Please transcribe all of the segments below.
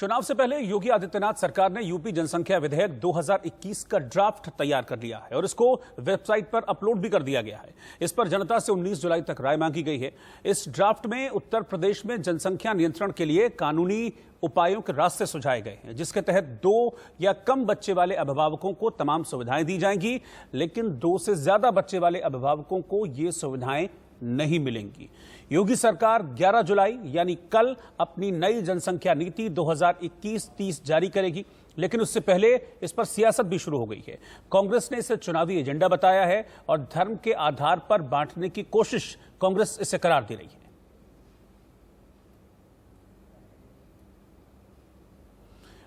चुनाव से पहले योगी आदित्यनाथ सरकार ने यूपी जनसंख्या विधेयक 2021 का ड्राफ्ट तैयार कर लिया है और इसको वेबसाइट पर अपलोड भी कर दिया गया है। इस पर जनता से 19 जुलाई तक राय मांगी गई है। इस ड्राफ्ट में उत्तर प्रदेश में जनसंख्या नियंत्रण के लिए कानूनी उपायों के रास्ते सुझाए गए हैं, जिसके तहत 2 या कम बच्चे वाले अभिभावकों को तमाम सुविधाएं दी जाएंगी, लेकिन 2 से ज्यादा बच्चे वाले अभिभावकों को ये सुविधाएं नहीं मिलेंगी। योगी सरकार 11 जुलाई यानी कल अपनी नई जनसंख्या नीति 2021-30 जारी करेगी, लेकिन उससे पहले इस पर सियासत भी शुरू हो गई है। कांग्रेस ने इसे चुनावी एजेंडा बताया है और धर्म के आधार पर बांटने की कोशिश कांग्रेस इसे करार दे रही है।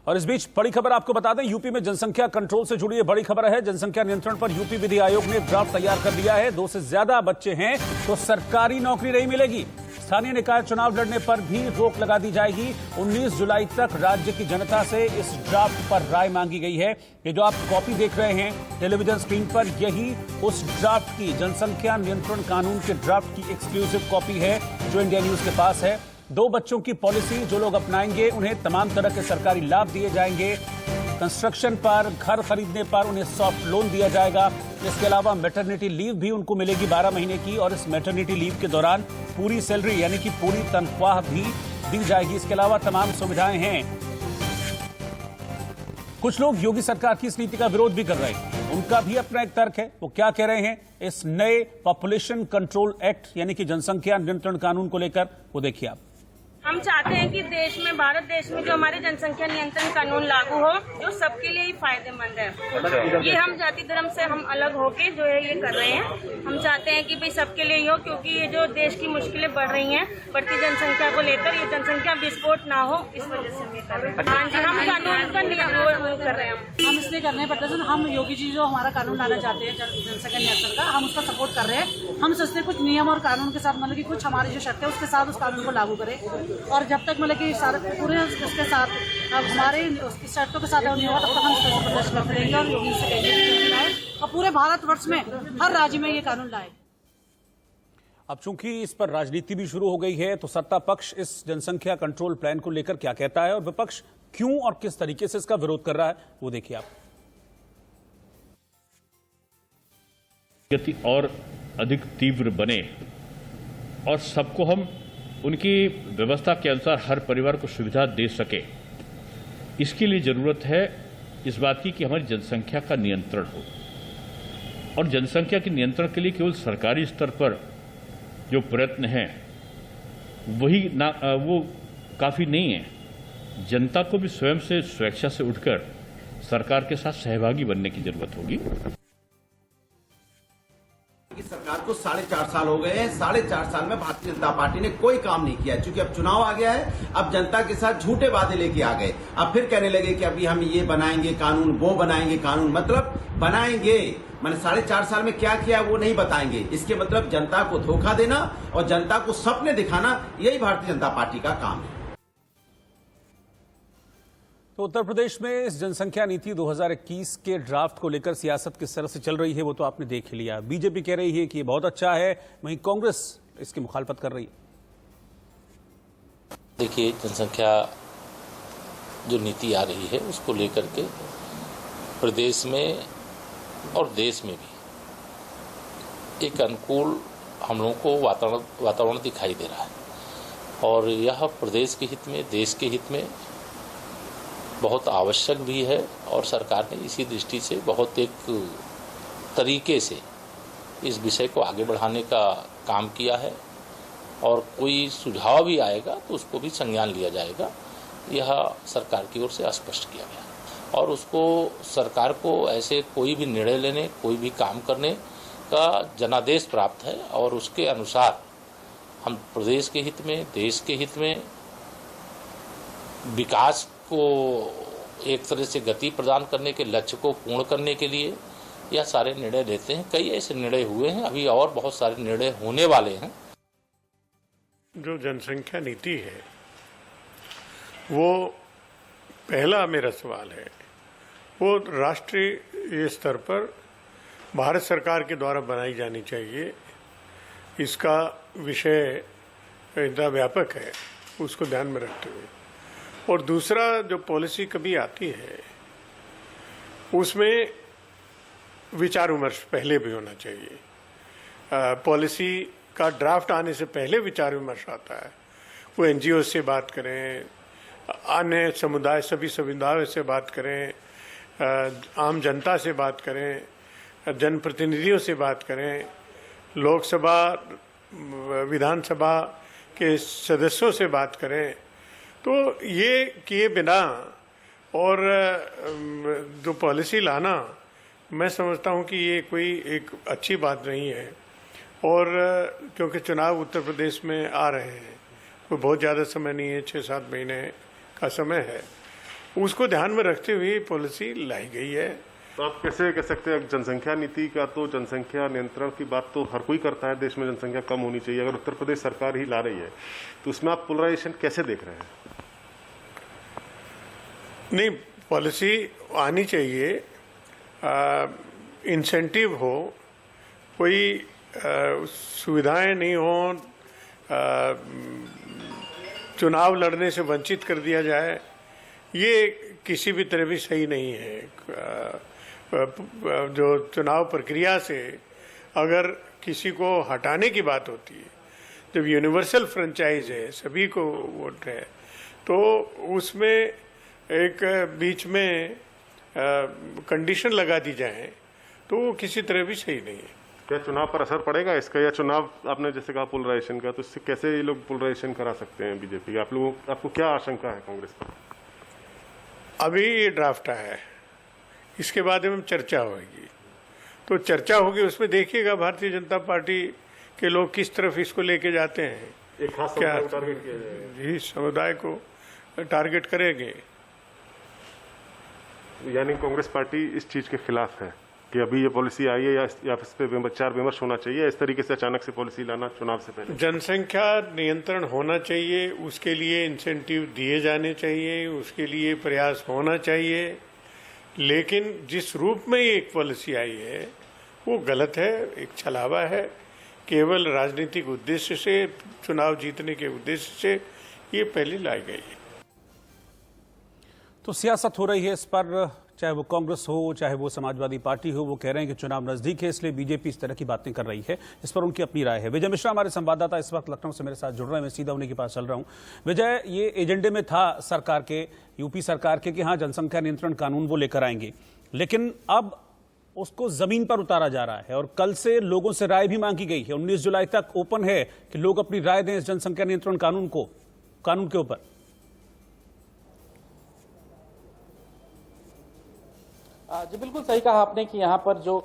और इस बीच बड़ी खबर आपको बता दें, यूपी में जनसंख्या कंट्रोल से जुड़ी बड़ी खबर है। जनसंख्या नियंत्रण पर यूपी विधि आयोग ने ड्राफ्ट तैयार कर दिया है। 2 से ज्यादा बच्चे हैं तो सरकारी नौकरी नहीं मिलेगी। स्थानीय निकाय चुनाव लड़ने पर भी रोक लगा दी जाएगी। 19 जुलाई तक राज्य की जनता से इस ड्राफ्ट पर राय मांगी गई है। ये जो आप कॉपी देख रहे हैं टेलीविजन स्क्रीन पर, यही उस ड्राफ्ट की, जनसंख्या नियंत्रण कानून के ड्राफ्ट की एक्सक्लूसिव कॉपी है जो इंडिया न्यूज के पास है। 2 बच्चों की पॉलिसी जो लोग अपनाएंगे उन्हें तमाम तरह के सरकारी लाभ दिए जाएंगे। कंस्ट्रक्शन पर, घर खरीदने पर उन्हें सॉफ्ट लोन दिया जाएगा। इसके अलावा मैटरनिटी लीव भी उनको मिलेगी 12 महीने की, और इस मैटरनिटी लीव के दौरान पूरी सैलरी यानी कि पूरी तनख्वाह भी दी जाएगी। इसके अलावा तमाम सुविधाएं हैं। कुछ लोग योगी सरकार की इस नीति का विरोध भी कर रहे हैं। उनका भी अपना एक तर्क है। वो क्या कह रहे हैं इस नए पॉपुलेशन कंट्रोल एक्ट यानी कि जनसंख्या नियंत्रण कानून को लेकर, वो देखिए आप। हम चाहते हैं कि देश में, भारत देश में जो हमारे जनसंख्या नियंत्रण कानून लागू हो, जो सबके लिए ही फायदेमंद है। ये हम जाति धर्म से हम अलग होके जो है ये कर रहे हैं। हम चाहते हैं कि भाई सबके लिए ही हो, क्योंकि ये जो देश की मुश्किलें बढ़ रही हैं बढ़ती जनसंख्या को लेकर, ये जनसंख्या विस्फोट ना हो, इस वजह से हम कर रहे हैं। हाँ जी, हम कानून का नियम कर रहे हैं। हम इसलिए करने प्रदर्शन, हम योगी जी जो हमारा कानून लाना चाहते हैं जनसंख्या नियंत्रण का, हम उसका सपोर्ट कर रहे हैं। हम सोचते हैं कुछ नियम और कानून के साथ, मतलब कि कुछ हमारी जो शर्त है उसके साथ उस कानून को लागू करें, और जब तक मतलब कि सारे पूरे उसके साथ अब हमारे उसकी शर्तों के साथ नहीं होगा तब तक हम इसका प्रदर्शन करते रहेंगे और योगी से कहेंगे और पूरे भारतवर्ष में हर राज्य में ये कानून लाए। अब चूंकि इस पर राजनीति भी शुरू हो गई है, तो सत्ता पक्ष इस जनसंख्या कंट्रोल प्लान को लेकर क्या कहता है और विपक्ष क्यों और किस तरीके से इसका विरोध कर रहा है, वो देखिए आप। गति और अधिक तीव्र बने और सबको हम उनकी व्यवस्था के अनुसार हर परिवार को सुविधा दे सके, इसके लिए जरूरत है इस बात की कि हमारी जनसंख्या का नियंत्रण हो। और जनसंख्या के नियंत्रण के लिए केवल सरकारी स्तर पर जो प्रयत्न हैं वो काफी नहीं है। जनता को भी स्वयं से स्वेच्छा से उठकर सरकार के साथ सहभागी बनने की जरूरत होगी। सरकार को 4.5 साल हो गए हैं। 4.5 साल में भारतीय जनता पार्टी ने कोई काम नहीं किया। चूंकि अब चुनाव आ गया है, अब जनता के साथ झूठे वादे लेके आ गए। अब फिर कहने लगे कि अभी हम ये बनाएंगे कानून, वो बनाएंगे कानून। मतलब बनाएंगे, मैंने 4.5 साल में क्या किया वो नहीं बताएंगे। इसके मतलब जनता को धोखा देना और जनता को सपने दिखाना, यही भारतीय जनता पार्टी का काम है। तो उत्तर प्रदेश में इस जनसंख्या नीति 2021 के ड्राफ्ट को लेकर सियासत किस तरह से चल रही है वो तो आपने देख ही लिया। बीजेपी कह रही है कि ये बहुत अच्छा है, वहीं कांग्रेस इसकी मुखालफत कर रही है। देखिए, जनसंख्या जो नीति आ रही है उसको लेकर के प्रदेश में और देश में भी एक अनुकूल हम लोगों को वातावरण दिखाई दे रहा है, और यह प्रदेश के हित में, देश के हित में बहुत आवश्यक भी है। और सरकार ने इसी दृष्टि से बहुत एक तरीके से इस विषय को आगे बढ़ाने का काम किया है, और कोई सुझाव भी आएगा तो उसको भी संज्ञान लिया जाएगा। यह सरकार की ओर से स्पष्ट किया गया, और उसको सरकार को ऐसे कोई भी निर्णय लेने, कोई भी काम करने का जनादेश प्राप्त है, और उसके अनुसार हम प्रदेश के हित में, देश के हित में विकास को एक तरह से गति प्रदान करने के लक्ष्य को पूर्ण करने के लिए यह सारे निर्णय लेते हैं। कई ऐसे निर्णय हुए हैं, अभी और बहुत सारे निर्णय होने वाले हैं। जो जनसंख्या नीति है वो पहला मेरा सवाल है, वो राष्ट्रीय स्तर पर भारत सरकार के द्वारा बनाई जानी चाहिए। इसका विषय इतना व्यापक है, उसको ध्यान में रखते हुए और दूसरा, जो पॉलिसी कभी आती है उसमें विचार विमर्श पहले भी होना चाहिए। पॉलिसी का ड्राफ्ट आने से पहले विचार विमर्श आता है। वो एनजीओ से बात करें, अन्य समुदाय, सभी समुदायों से बात करें, आम जनता से बात करें, जनप्रतिनिधियों से बात करें, लोकसभा विधानसभा के सदस्यों से बात करें। तो ये किए बिना और जो पॉलिसी लाना, मैं समझता हूँ कि ये कोई एक अच्छी बात नहीं है। और क्योंकि चुनाव उत्तर प्रदेश में आ रहे हैं, कोई बहुत ज़्यादा समय नहीं है, 6-7 महीने का समय है, उसको ध्यान में रखते हुए पॉलिसी लाई गई है। तो आप कैसे कह सकते हैं जनसंख्या नीति का, तो जनसंख्या नियंत्रण की बात तो हर कोई करता है, देश में जनसंख्या कम होनी चाहिए। अगर उत्तर प्रदेश सरकार ही ला रही है तो उसमें आप पोलराइजेशन कैसे देख रहे हैं? नहीं, पॉलिसी आनी चाहिए, इंसेंटिव हो, कोई सुविधाएं नहीं हो, चुनाव लड़ने से वंचित कर दिया जाए, ये किसी भी तरह भी सही नहीं है। जो चुनाव प्रक्रिया से अगर किसी को हटाने की बात होती है, जब यूनिवर्सल फ्रेंचाइज है, सभी को वोट है, तो उसमें एक बीच में कंडीशन लगा दी जाए तो वो किसी तरह भी सही नहीं है। क्या चुनाव पर असर पड़ेगा इसका? या चुनाव, आपने जैसे कहा पोलराइजेशन का, तो इससे कैसे ये लोग पोलराइजेशन करा सकते हैं बीजेपी का? आपको क्या आशंका है कांग्रेस पर? अभी ये ड्राफ्ट आया है, इसके बाद में चर्चा होगी, तो चर्चा होगी, उसमें देखिएगा भारतीय जनता पार्टी के लोग किस तरफ इसको लेके जाते हैं। एक खास क्या समुदाय को टारगेट किया जाएगा? जी, समुदाय को टारगेट करेंगे। यानी कांग्रेस पार्टी इस चीज के खिलाफ है कि अभी ये पॉलिसी आई है, या इस पे विचार विमर्श होना चाहिए, इस तरीके से अचानक से पॉलिसी लाना चुनाव से पहले? जनसंख्या नियंत्रण होना चाहिए, उसके लिए इंसेंटिव दिए जाने चाहिए, उसके लिए प्रयास होना चाहिए, लेकिन जिस रूप में ये एक पॉलिसी आई है वो गलत है, एक छलावा है। केवल राजनीतिक उद्देश्य से, चुनाव जीतने के उद्देश्य से ये पहले लाई गई है। तो सियासत हो रही है इस पर, चाहे वो कांग्रेस हो, चाहे वो समाजवादी पार्टी हो, वो कह रहे हैं कि चुनाव नजदीक है, इसलिए बीजेपी इस तरह की बातें कर रही है। इस पर उनकी अपनी राय है। विजय मिश्रा हमारे संवाददाता इस वक्त लखनऊ से मेरे साथ जुड़ रहे हैं, मैं सीधा उन्हीं के पास चल रहा हूं। विजय, ये एजेंडे में था सरकार के, यूपी सरकार के, कि हाँ जनसंख्या नियंत्रण कानून वो लेकर आएंगे, लेकिन अब उसको जमीन पर उतारा जा रहा है और कल से लोगों से राय भी मांगी गई है। 19 जुलाई तक ओपन है कि लोग अपनी राय दें इस जनसंख्या नियंत्रण कानून के ऊपर। जी बिल्कुल सही कहा आपने कि यहाँ पर जो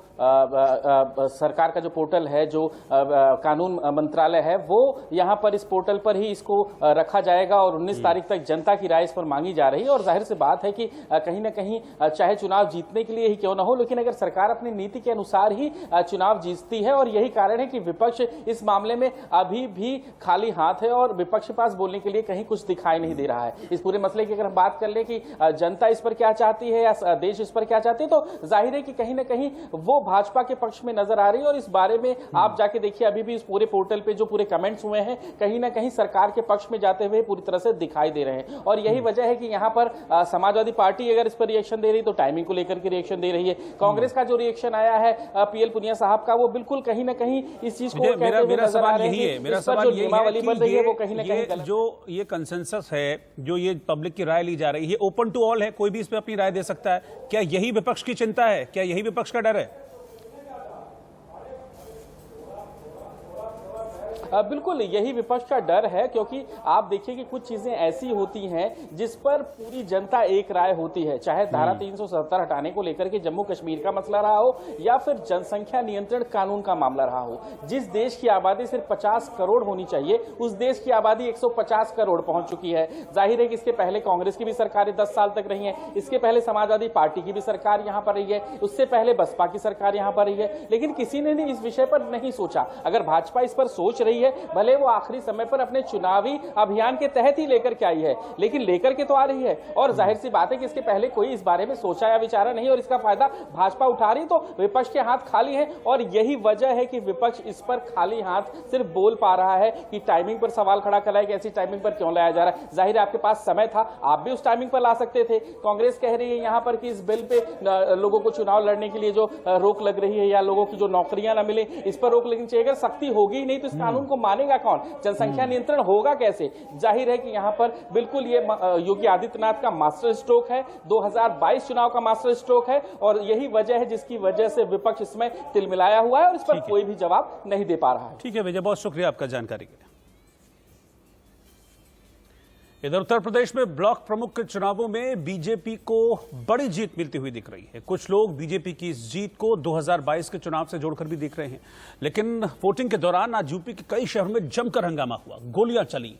सरकार का जो पोर्टल है, जो कानून मंत्रालय है, वो यहाँ पर इस पोर्टल पर ही इसको रखा जाएगा और 19 तारीख तक जनता की राय इस पर मांगी जा रही है। और जाहिर सी बात है कि कहीं ना कहीं चाहे चुनाव जीतने के लिए ही क्यों ना हो, लेकिन अगर सरकार अपनी नीति के अनुसार ही चुनाव जीतती है, और यही कारण है कि विपक्ष इस मामले में अभी भी खाली हाथ है और विपक्ष के पास बोलने के लिए कहीं कुछ दिखाई नहीं दे रहा है। इस पूरे मसले की अगर हम बात कर ले कि जनता इस पर क्या चाहती है या देश इस पर क्या चाहती है, तो जाहिर है कि कहीं ना कहीं वो भाजपा के पक्ष में नजर आ रही है। और इस बारे में आप जाके देखिए, अभी भी इस पूरे पोर्टल पे जो पूरे कमेंट्स हुए हैं, कहीं ना कहीं सरकार के पक्ष में जाते हुए पूरी तरह से दिखाई दे रहे हैं। और यही वजह है कि यहाँ पर समाजवादी पार्टी अगर इस पर रिएक्शन दे रही है तो टाइमिंग को लेकर के रिएक्शन दे रही है। कांग्रेस का जो रिएक्शन आया है पीएल पुनिया साहब का, वो बिल्कुल कहीं ना कहीं इस चीज को कहते हुए नजर आ रहे हैं। मेरा सवाल यही है वो कहीं ना कहीं जो ये कंसेंसस है, जो ये पब्लिक की राय ली जा रही है, ओपन टू ऑल है, कोई भी इस पर अपनी राय दे सकता है। क्या यही विपक्ष की चिंता है? क्या यही विपक्ष का डर है? बिल्कुल यही विपक्ष का डर है, क्योंकि आप देखिए कि कुछ चीजें ऐसी होती हैं जिस पर पूरी जनता एक राय होती है, चाहे धारा 370 हटाने को लेकर के जम्मू कश्मीर का मसला रहा हो या फिर जनसंख्या नियंत्रण कानून का मामला रहा हो। जिस देश की आबादी सिर्फ 50 करोड़ होनी चाहिए, उस देश की आबादी 150 करोड़ पहुंच चुकी है। जाहिर है कि इसके पहले कांग्रेस की भी सरकारें 10 साल तक रही हैं, इसके पहले समाजवादी पार्टी की भी सरकार यहां पर रही है, उससे पहले बसपा की सरकार यहां पर रही है, लेकिन किसी ने इस विषय पर नहीं सोचा। अगर भाजपा इस पर सोच रही है, भले वो आखिरी समय पर अपने चुनावी अभियान के तहत ही लेकर के आई है, लेकिन लेकर के तो आ रही है। और जाहिर सी बात है कि इसके पहले कोई इस बारे में सोचा या विचारा नहीं और इसका फायदा भाजपा उठा रही, तो विपक्ष के हाथ खाली है। और यही वजह है कि विपक्ष इस पर खाली हाथ सिर्फ बोल पा रहा है कि टाइमिंग पर सवाल खड़ा कर रहा है कि ऐसी टाइमिंग पर क्यों लाया जा रहा है। जाहिर है आपके पास समय था, आप भी उस टाइमिंग पर ला सकते थे। कांग्रेस कह रही है यहां पर कि इस बिल पे लोगों को चुनाव लड़ने के लिए जो रोक लग रही है या लोगों की जो नौकरियां ना मिले, इस पर रोक लगनी चाहिए। अगर सख्ती होगी ही नहीं तो इस कानून को मानेगा कौन? जनसंख्या नियंत्रण होगा कैसे? जाहिर है कि यहां पर बिल्कुल ये योगी आदित्यनाथ का मास्टर स्ट्रोक है, 2022 चुनाव का मास्टर स्ट्रोक है और यही वजह है जिसकी वजह से विपक्ष इसमें तिलमिलाया हुआ है और इस पर कोई भी जवाब नहीं दे पा रहा है। ठीक है विजय, बहुत शुक्रिया आपका जानकारी के लिए। इधर उत्तर प्रदेश में ब्लॉक प्रमुख के चुनावों में बीजेपी को बड़ी जीत मिलती हुई दिख रही है। कुछ लोग बीजेपी की इस जीत को 2022 के चुनाव से जोड़कर भी देख रहे हैं, लेकिन वोटिंग के दौरान आज यूपी के कई शहरों में जमकर हंगामा हुआ, गोलियां चली,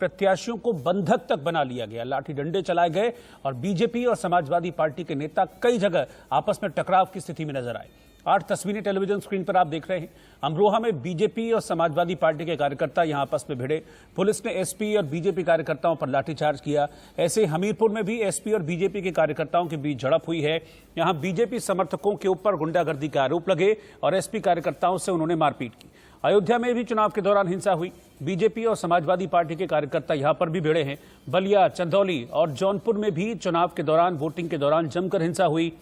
प्रत्याशियों को बंधक तक बना लिया गया, लाठी डंडे चलाए गए और बीजेपी और समाजवादी पार्टी के नेता कई जगह आपस में टकराव की स्थिति में नजर आए। 8 तस्वीरें टेलीविजन स्क्रीन पर आप देख रहे हैं। अमरोहा में बीजेपी और समाजवादी पार्टी के कार्यकर्ता यहां आपस में भिड़े, पुलिस ने एसपी और बीजेपी कार्यकर्ताओं पर लाठीचार्ज किया। ऐसे हमीरपुर में भी एसपी और बीजेपी के कार्यकर्ताओं के बीच झड़प हुई है। यहां बीजेपी समर्थकों के ऊपर गुंडागर्दी के आरोप लगे और एसपी कार्यकर्ताओं से उन्होंने मारपीट की। अयोध्या में भी चुनाव के दौरान हिंसा हुई, बीजेपी और समाजवादी पार्टी के कार्यकर्ता यहां पर भी भिड़े हैं। बलिया, चंदौली और जौनपुर में भी चुनाव के दौरान वोटिंग के दौरान जमकर हिंसा हुई।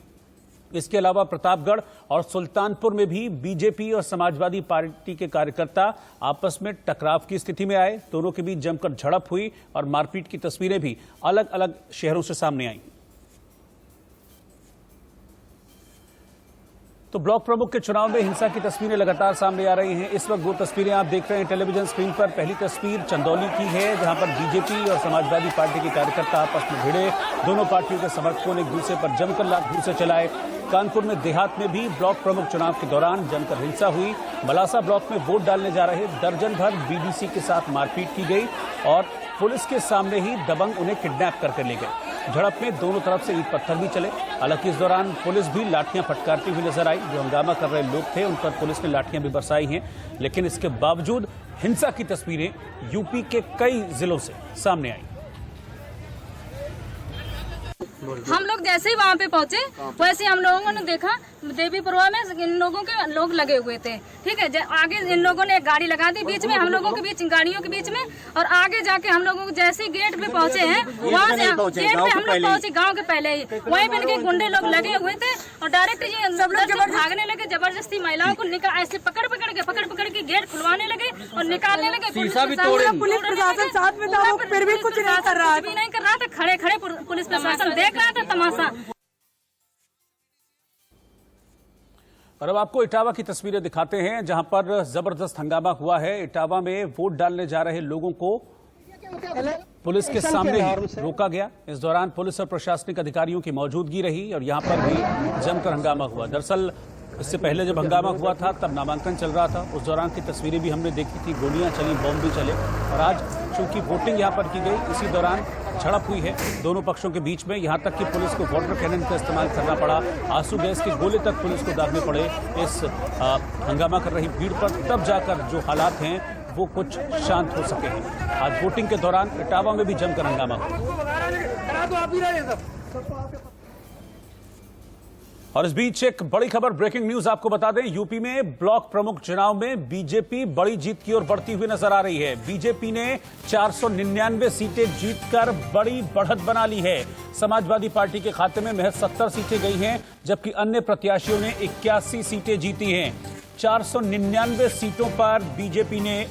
इसके अलावा प्रतापगढ़ और सुल्तानपुर में भी बीजेपी और समाजवादी पार्टी के कार्यकर्ता आपस में टकराव की स्थिति में आए, दोनों के बीच जमकर झड़प हुई और मारपीट की तस्वीरें भी अलग अलग शहरों से सामने आई। तो ब्लॉक प्रमुख के चुनाव में हिंसा की तस्वीरें लगातार सामने आ रही हैं। इस वक्त वो तस्वीरें आप देख रहे हैं टेलीविजन स्क्रीन पर। पहली तस्वीर चंदौली की है, जहां पर बीजेपी और समाजवादी पार्टी के कार्यकर्ता आपस में भिड़े, दोनों पार्टियों के समर्थकों ने एक दूसरे पर जमकर लाठी चलाए। कानपुर में देहात में भी ब्लॉक प्रमुख चुनाव के दौरान जमकर हिंसा हुई। मलासा ब्लॉक में वोट डालने जा रहे दर्जन भर बीडीसी के साथ मारपीट की गई और पुलिस के सामने ही दबंग उन्हें किडनैप करके ले गए। झड़प में दोनों तरफ से ईंट पत्थर भी चले। हालांकि इस दौरान पुलिस भी लाठियां फटकारती हुई नजर आई। जो हंगामा कर रहे लोग थे उन पर पुलिस ने लाठियां भी बरसाई हैं, लेकिन इसके बावजूद हिंसा की तस्वीरें यूपी के कई जिलों से सामने आई। हम लोग जैसे ही वहाँ पे पहुँचे वैसे हम लोगों ने देखा देवीपुरवा में इन लोगों के लोग लगे हुए थे। ठीक है, आगे इन लोगों ने एक गाड़ी लगा दी बीच में, हम लोगों के बीच, गाड़ियों के बीच में, और आगे जाके हम लोगों को जैसे ही गेट पे पहुँचे हैं वहाँ से गेट पे हम लोग पहुँचे गाँव के पहले ही, वहीं पे इनके गुंडे लोग लगे हुए थे और डायरेक्ट ये सब लोग भागने लगे। जबरदस्ती महिलाओं को ऐसे पकड़ पकड़ के गेट खुलवाने लगे और निकालने लगे। पुलिस प्रशासन साथ में था, फिर भी कुछ नहीं कर रहा था। खड़े खड़े पुलिस प्रशासन देख रहा था तमाशा। और अब आपको इटावा की तस्वीरें दिखाते हैं, जहां पर जबरदस्त हंगामा हुआ है। इटावा में वोट डालने जा रहे लोगों को पुलिस के सामने ही रोका गया। इस दौरान पुलिस और प्रशासनिक अधिकारियों की मौजूदगी रही और यहां पर भी जमकर हंगामा हुआ। दरअसल इससे पहले जब हंगामा हुआ था तब नामांकन चल रहा था, उस दौरान की तस्वीरें भी हमने देखी थी। गोलियां चली, बम भी चले और आज चूंकि वोटिंग यहां पर की गई, इसी दौरान झड़प हुई है दोनों पक्षों के बीच में। यहां तक कि पुलिस को वाटर कैनन का इस्तेमाल करना पड़ा, आंसू गैस के गोले तक पुलिस को दागने पड़े इस हंगामा कर रही भीड़ पर। तब जाकर जो हालात हैं वो कुछ शांत हो सके हैं। आज वोटिंग के दौरान इटावा में भी जमकर हंगामा हुआ। और इस बीच एक बड़ी खबर, ब्रेकिंग न्यूज आपको बता दें। यूपी में ब्लॉक प्रमुख चुनाव में बीजेपी बड़ी जीत की ओर बढ़ती हुई नजर आ रही है। बीजेपी ने 499 सीटें जीतकर बड़ी बढ़त बना ली है। समाजवादी पार्टी के खाते में महज 70 सीटें गई हैं, जबकि अन्य प्रत्याशियों ने 81 सीटें जीती हैं। 499 सीटों पर बीजेपी ने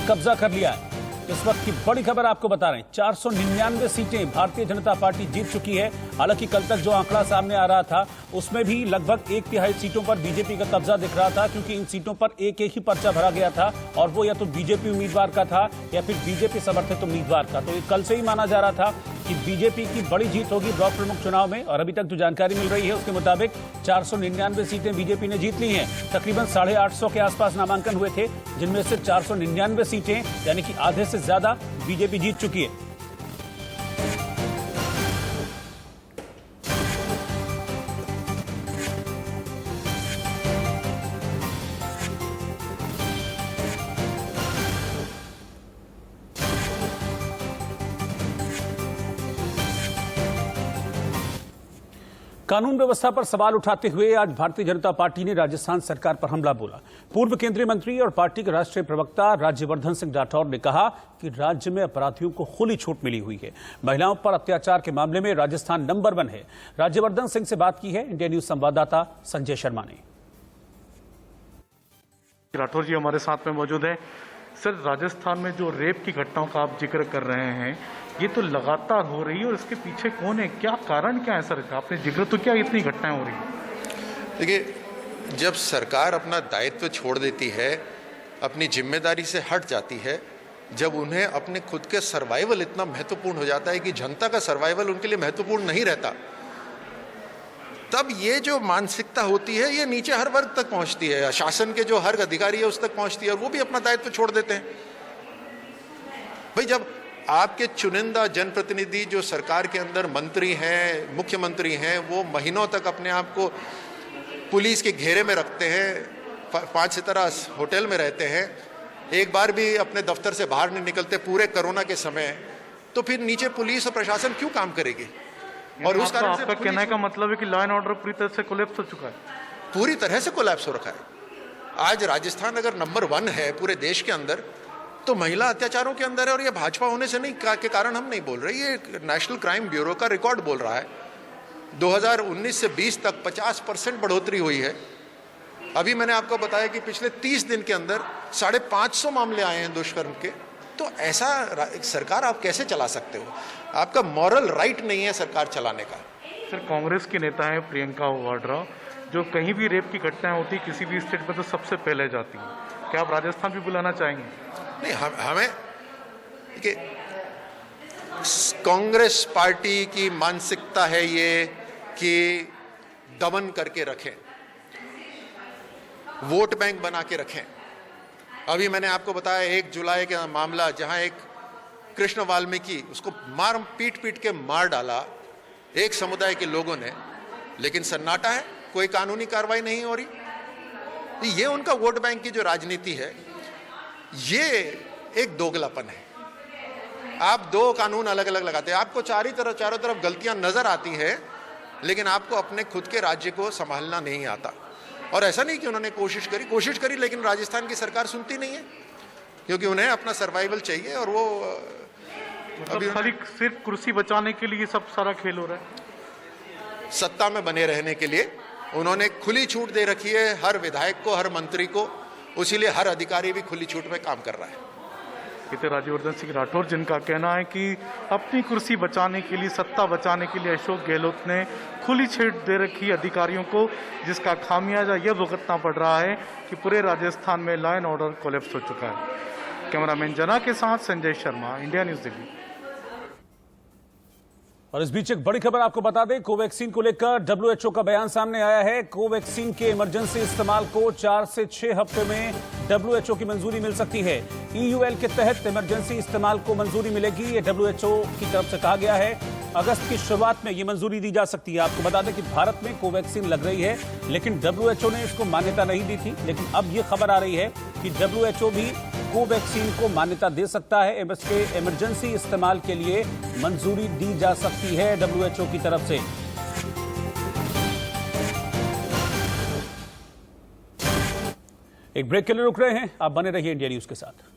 कब्जा कर लिया है। इस वक्त की बड़ी खबर आपको बता रहे हैं, 499 सीटें भारतीय जनता पार्टी जीत चुकी है। हालांकि कल तक जो आंकड़ा सामने आ रहा था उसमें भी लगभग 1/3 सीटों पर बीजेपी का कब्जा दिख रहा था, क्योंकि इन सीटों पर एक ही पर्चा भरा गया था और वो या तो बीजेपी उम्मीदवार का था या फिर बीजेपी समर्थित उम्मीदवार का। तो ये कल से ही माना जा रहा था कि बीजेपी की बड़ी जीत होगी ब्लॉक प्रमुख चुनाव में, और अभी तक जो जानकारी मिल रही है उसके मुताबिक 499 सीटें बीजेपी ने जीत ली हैं। तकरीबन 850 के आसपास नामांकन हुए थे, जिनमें से 499 सीटें यानी कि आधे से ज्यादा बीजेपी जीत चुकी है। कानून व्यवस्था पर सवाल उठाते हुए आज भारतीय जनता पार्टी ने राजस्थान सरकार पर हमला बोला। पूर्व केंद्रीय मंत्री और पार्टी के राष्ट्रीय प्रवक्ता राज्यवर्धन सिंह राठौर ने कहा कि राज्य में अपराधियों को खुली छूट मिली हुई है। महिलाओं पर अत्याचार के मामले में राजस्थान नंबर 1 है। राज्यवर्धन सिंह से बात की है इंडिया न्यूज संवाददाता संजय शर्मा ने। राठौर जी हमारे साथ में मौजूद है। सर, राजस्थान में जो रेप की घटनाओं का आप जिक्र कर रहे हैं, ये तो लगातार हो रही है और इसके पीछे कौन है, क्या कारण क्या है सर? आपने जिक्र तो क्या इतनी घटनाएं हो रही हैं? देखिए, जब सरकार अपना दायित्व छोड़ देती है, अपनी जिम्मेदारी से हट जाती है, जब उन्हें अपने खुद के सर्वाइवल इतना महत्वपूर्ण हो जाता है कि जनता का सर्वाइवल उनके लिए महत्वपूर्ण नहीं रहता, तब ये जो मानसिकता होती है ये नीचे हर वर्ग तक पहुंचती है, शासन के जो हर अधिकारी है उस तक पहुंचती है और वो भी अपना दायित्व छोड़ देते हैं। भाई, जब आपके चुनिंदा जनप्रतिनिधि जो सरकार के अंदर मंत्री हैं, मुख्यमंत्री हैं, वो महीनों तक अपने आप को पुलिस के घेरे में रखते हैं, 5 सितारा होटल में रहते हैं, एक बार भी अपने दफ्तर से बाहर नहीं निकलते पूरे कोरोना के समय, तो फिर नीचे पुलिस और प्रशासन क्यों काम करेगी? और उस कारण से आपका कहने का मतलब है कि लॉ एंड ऑर्डर पूरी तरह से कोलैप्स हो चुका है? पूरी तरह से कोलैप्स हो रखा है। आज राजस्थान अगर नंबर 1 है पूरे देश के अंदर, तो महिला अत्याचारों के अंदर है। और ये भाजपा होने से नहीं के कारण हम नहीं बोल रहे, ये नेशनल क्राइम ब्यूरो का रिकॉर्ड बोल रहा है। 2019 से 20 तक 50% बढ़ोतरी हुई है। अभी मैंने आपको बताया कि पिछले 30 दिन के अंदर 550 मामले आए हैं दुष्कर्म के। तो ऐसा सरकार आप कैसे चला सकते हो? आपका मॉरल राइट नहीं है सरकार चलाने का। सर, कांग्रेस की नेता है प्रियंका वाड्रा, जो कहीं भी रेप की घटनाएं होती किसी भी स्टेट में तो सबसे पहले जाती हैं। क्या आप राजस्थान भी बुलाना चाहेंगे? नहीं, हमें देखिए, कांग्रेस पार्टी की मानसिकता है ये कि दमन करके रखें, वोट बैंक बना के रखें। अभी मैंने आपको बताया 1 जुलाई का मामला, जहां एक कृष्ण वाल्मीकि, उसको पीट के मार डाला एक समुदाय के लोगों ने, लेकिन सन्नाटा है, कोई कानूनी कार्रवाई नहीं हो रही। ये उनका वोट बैंक की जो राजनीति है, ये एक दोगलापन है। आप 2 कानून अलग अलग लगाते हैं, आपको चारों तरफ गलतियां नजर आती हैं, लेकिन आपको अपने खुद के राज्य को संभालना नहीं आता। और ऐसा नहीं कि उन्होंने कोशिश करी, लेकिन राजस्थान की सरकार सुनती नहीं है, क्योंकि उन्हें अपना सर्वाइवल चाहिए। और वो मतलब खाली सिर्फ कुर्सी बचाने के लिए सब सारा खेल हो रहा है। सत्ता में बने रहने के लिए उन्होंने खुली छूट दे रखी है हर विधायक को, हर मंत्री को, इसीलिए हर अधिकारी भी खुली छूट में काम कर रहा है। ये राज्यवर्धन सिंह राठौर, जिनका कहना है कि अपनी कुर्सी बचाने के लिए, सत्ता बचाने के लिए अशोक गहलोत ने खुली छूट दे रखी अधिकारियों को, जिसका खामियाजा यह भुगतना पड़ रहा है कि पूरे राजस्थान में लॉ एंड ऑर्डर कोलैप्स हो चुका है। कैमरामैन जना के साथ संजय शर्मा, इंडिया न्यूज दिल्ली। और इस बीच एक बड़ी खबर आपको बता दें, कोवैक्सीन को लेकर WHO का बयान सामने आया है। कोवैक्सीन के इमरजेंसी इस्तेमाल को 4 से 6 हफ्ते में WHO की मंजूरी मिल सकती है। EUL के तहत इमरजेंसी इस्तेमाल को मंजूरी मिलेगी, ये WHO की तरफ से कहा गया है। अगस्त की शुरुआत में ये मंजूरी दी जा सकती है। आपको बता दें कि भारत में कोवैक्सीन लग रही है, लेकिन WHO ने इसको मान्यता नहीं दी थी, लेकिन अब ये खबर आ रही है कि WHO भी कोवैक्सीन को मान्यता दे सकता है। इसके इमरजेंसी इस्तेमाल के लिए मंजूरी दी जा सकती है WHO की तरफ से। एक ब्रेक के लिए रुक रहे हैं, आप बने रहिए इंडिया न्यूज के साथ।